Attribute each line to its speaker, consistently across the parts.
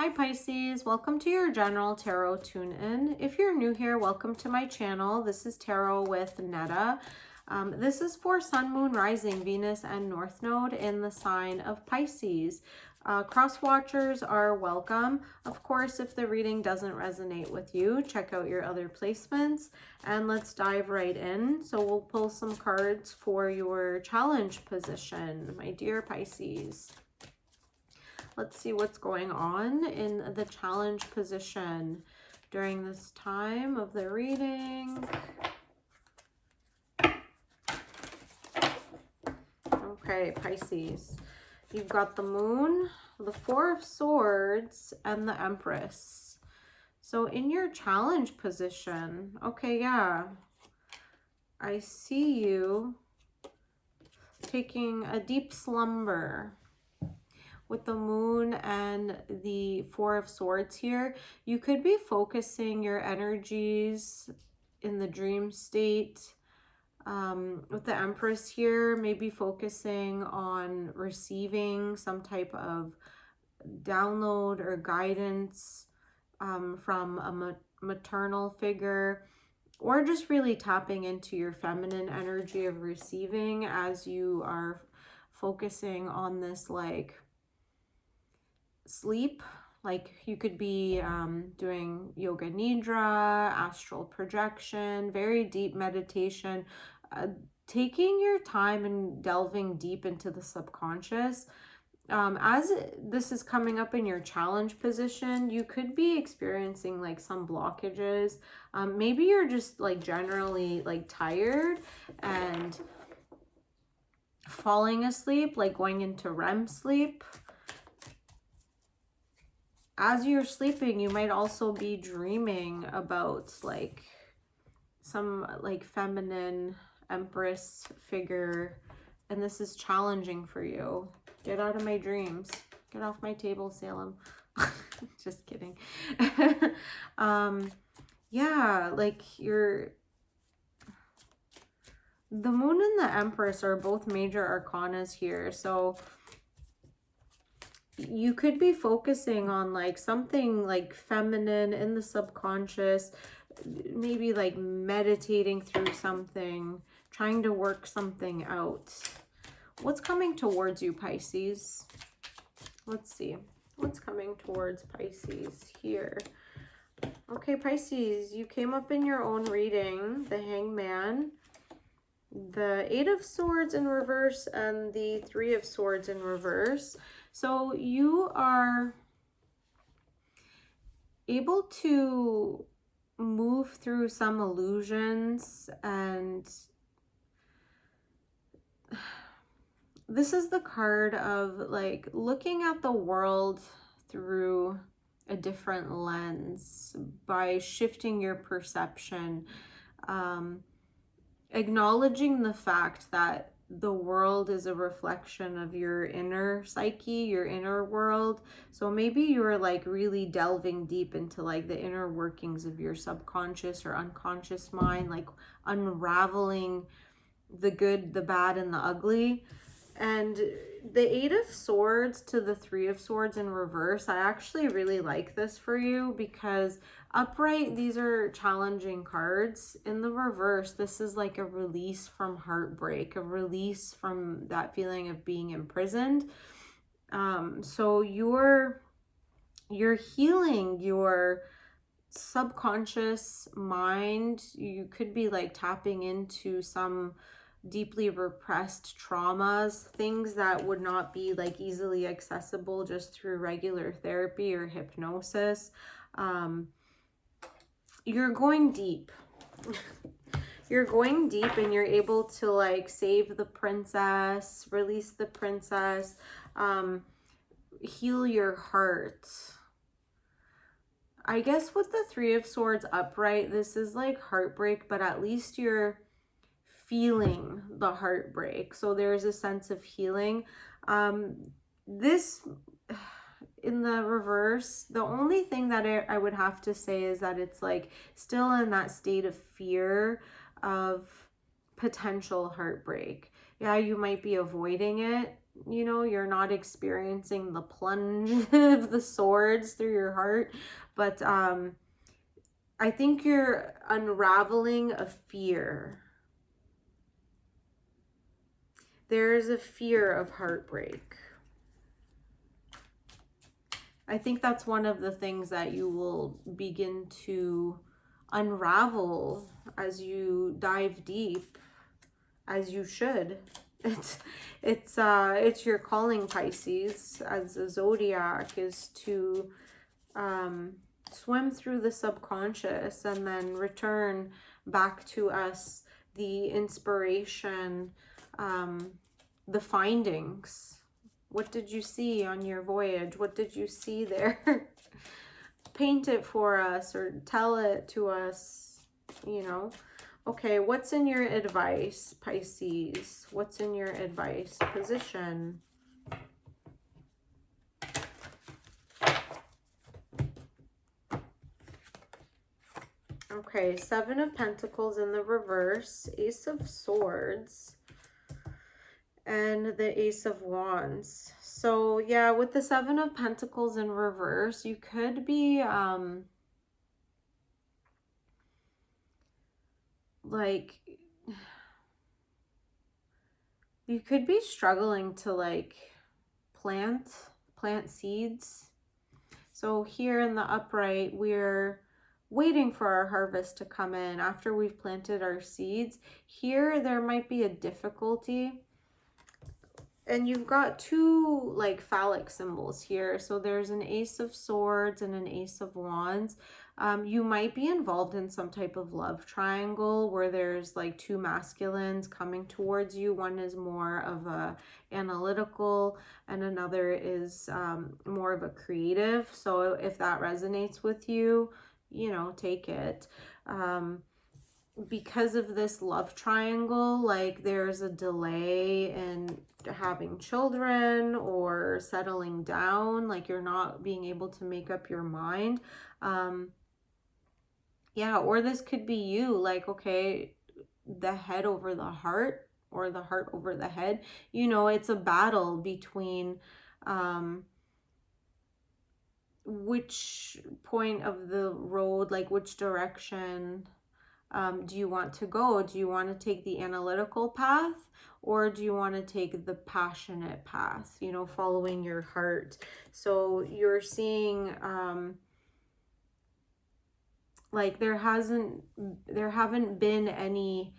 Speaker 1: Hi Pisces, welcome to your general tarot tune-in. If you're new here, welcome to my channel. This is Tarot with Netta. This is for Sun, Moon, Rising, Venus, and North Node in the sign of Pisces. Cross watchers are welcome. Of course, if the reading doesn't resonate with you, check out your other placements and let's dive right in. So we'll pull some cards for your challenge position, my dear Pisces. Let's see what's going on in the challenge position during this time of the reading. Okay, Pisces. You've got the Moon, the Four of Swords, and the Empress. So in your challenge position, okay, yeah, I see you taking a deep slumber. With the Moon and the Four of Swords here, you could be focusing your energies in the dream state. With the Empress here, maybe focusing on receiving some type of download or guidance from a maternal figure, or just really tapping into your feminine energy of receiving as you are focusing on this like sleep. Like you could be doing yoga nidra, astral projection, very deep meditation, taking your time and delving deep into the subconscious. As this is coming up in your challenge position, you could be experiencing like some blockages. Maybe you're just like generally like tired and falling asleep, like going into REM sleep. As you're sleeping, you might also be dreaming about like some like feminine Empress figure, and this is challenging for you. Get out of my dreams. Get off my table, Salem. Just kidding. Yeah, like the Moon and the Empress are both major arcanas here, so you could be focusing on like something like feminine in the subconscious, maybe like meditating through something, trying to work something out. What's coming towards you, Pisces? Let's see what's coming towards Pisces here. Okay, Pisces, you came up in your own reading, the Hangman, the Eight of Swords in reverse, and the Three of Swords in reverse. So you are able to move through some illusions, and this is the card of like looking at the world through a different lens by shifting your perception, acknowledging the fact that the world is a reflection of your inner psyche, your inner world. So maybe you're like really delving deep into like the inner workings of your subconscious or unconscious mind, like unraveling the good, the bad, and the ugly. And the Eight of Swords to the Three of Swords in reverse, I actually really like this for you because upright, these are challenging cards. In the reverse, this is like a release from heartbreak, a release from that feeling of being imprisoned. So you're healing your subconscious mind. You could be like tapping into some deeply repressed traumas, things that would not be like easily accessible just through regular therapy or hypnosis. You're going deep. You're going deep, and you're able to like save the princess, release the princess, heal your heart. I guess with the Three of Swords upright, this is like heartbreak, but at least you're feeling the heartbreak. So there's a sense of healing. This in the reverse, the only thing that I would have to say is that it's like still in that state of fear of potential heartbreak. Yeah, you might be avoiding it, you know, you're not experiencing the plunge of the swords through your heart, but I think you're unraveling a fear. There's a fear of heartbreak. I think that's one of the things that you will begin to unravel as you dive deep, as you should. It's your calling, Pisces, as a zodiac, is to swim through the subconscious and then return back to us the inspiration, the findings. What did you see on your voyage? What did you see there? Paint it for us or tell it to us, you know. Okay, what's in your advice, Pisces? What's in your advice position? Okay, Seven of Pentacles in the reverse, Ace of Swords, and the Ace of Wands. So yeah, with the Seven of Pentacles in reverse, you could be like, you could be struggling to like plant seeds. So here in the upright, we're waiting for our harvest to come in after we've planted our seeds. Here there might be a difficulty, and you've got two like phallic symbols here. So there's an Ace of Swords and an Ace of Wands. You might be involved in some type of love triangle where there's like two masculines coming towards you. One is more of a analytical and another is more of a creative. So if that resonates with you, you know, take it. Because of this love triangle, like there's a delay in having children or settling down, like you're not being able to make up your mind. Yeah, or this could be you, like, okay, the head over the heart or the heart over the head. You know, it's a battle between which point of the road, like which direction do you want to go? Do you want to take the analytical path, or do you want to take the passionate path, you know, following your heart? So you're seeing like there haven't been any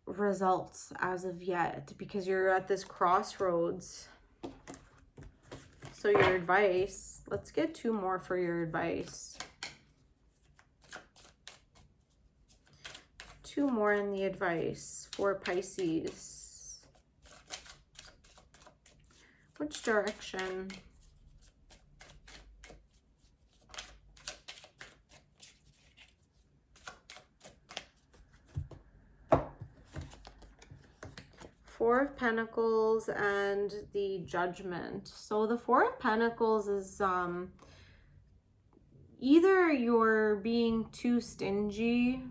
Speaker 1: results as of yet because you're at this crossroads. So your advice, let's get two more for your advice. Two more in the advice for Pisces. Which direction? Four of Pentacles and the Judgment. So the Four of Pentacles is either you're being too stingy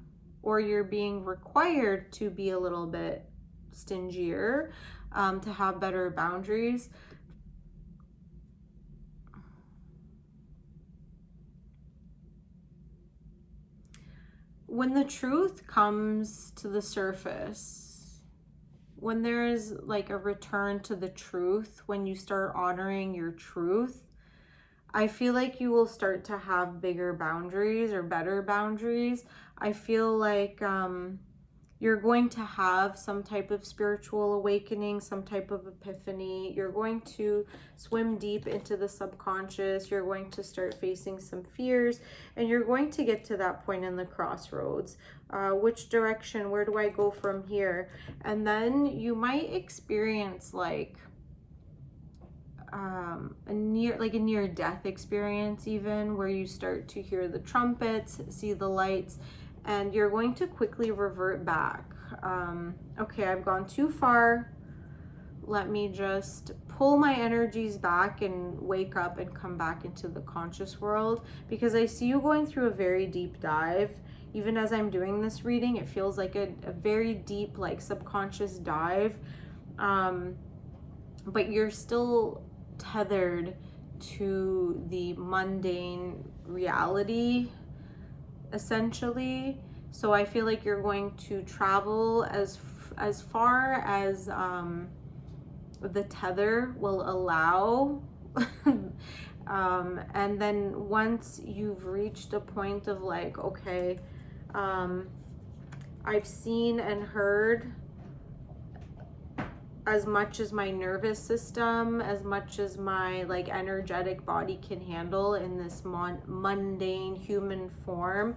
Speaker 1: or you're being required to be a little bit stingier, to have better boundaries. When the truth comes to the surface, when there's like a return to the truth, when you start honoring your truth, I feel like you will start to have bigger boundaries or better boundaries. I feel like you're going to have some type of spiritual awakening, some type of epiphany. You're going to swim deep into the subconscious. You're going to start facing some fears, and you're going to get to that point in the crossroads. Which direction? Where do I go from here? And then you might experience like a near death experience, even, where you start to hear the trumpets, see the lights, and you're going to quickly revert back. Okay, I've gone too far. Let me just pull my energies back and wake up and come back into the conscious world, because I see you going through a very deep dive. Even as I'm doing this reading, it feels like a very deep, like subconscious dive. but you're still tethered to the mundane reality, essentially. So I feel like you're going to travel as far as the tether will allow. And then once you've reached a point of like, okay, I've seen and heard as much as my nervous system, as much as my like energetic body can handle in this mundane human form,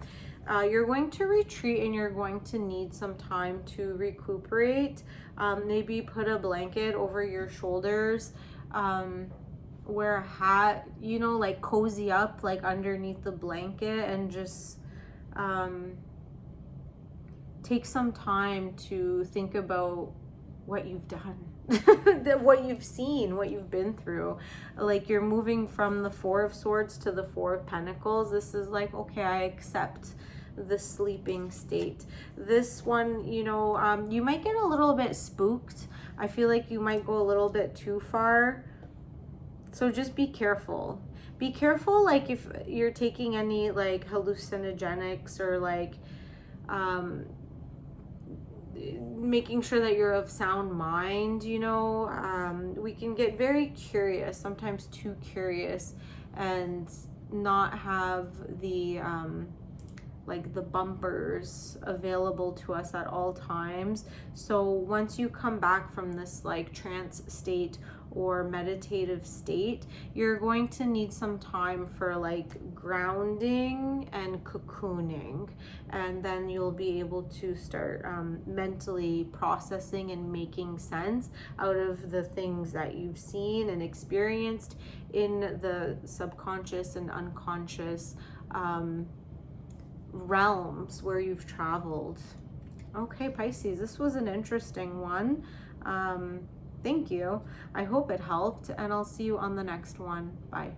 Speaker 1: you're going to retreat and you're going to need some time to recuperate. Maybe put a blanket over your shoulders, wear a hat, you know, like cozy up like underneath the blanket, and just take some time to think about what you've done, what you've seen, what you've been through. Like, you're moving from the Four of Swords to the Four of Pentacles. This is like, okay, I accept the sleeping state. This one, you know, you might get a little bit spooked. I feel like you might go a little bit too far. So just be careful. Be careful, like if you're taking any like hallucinogenics, or like making sure that you're of sound mind, you know. We can get very curious, sometimes too curious, and not have the like the bumpers available to us at all times. So once you come back from this like trance state or meditative state, you're going to need some time for like grounding and cocooning, and then you'll be able to start mentally processing and making sense out of the things that you've seen and experienced in the subconscious and unconscious realms where you've traveled. Okay, Pisces, this was an interesting one. Thank you. I hope it helped, and I'll see you on the next one. Bye.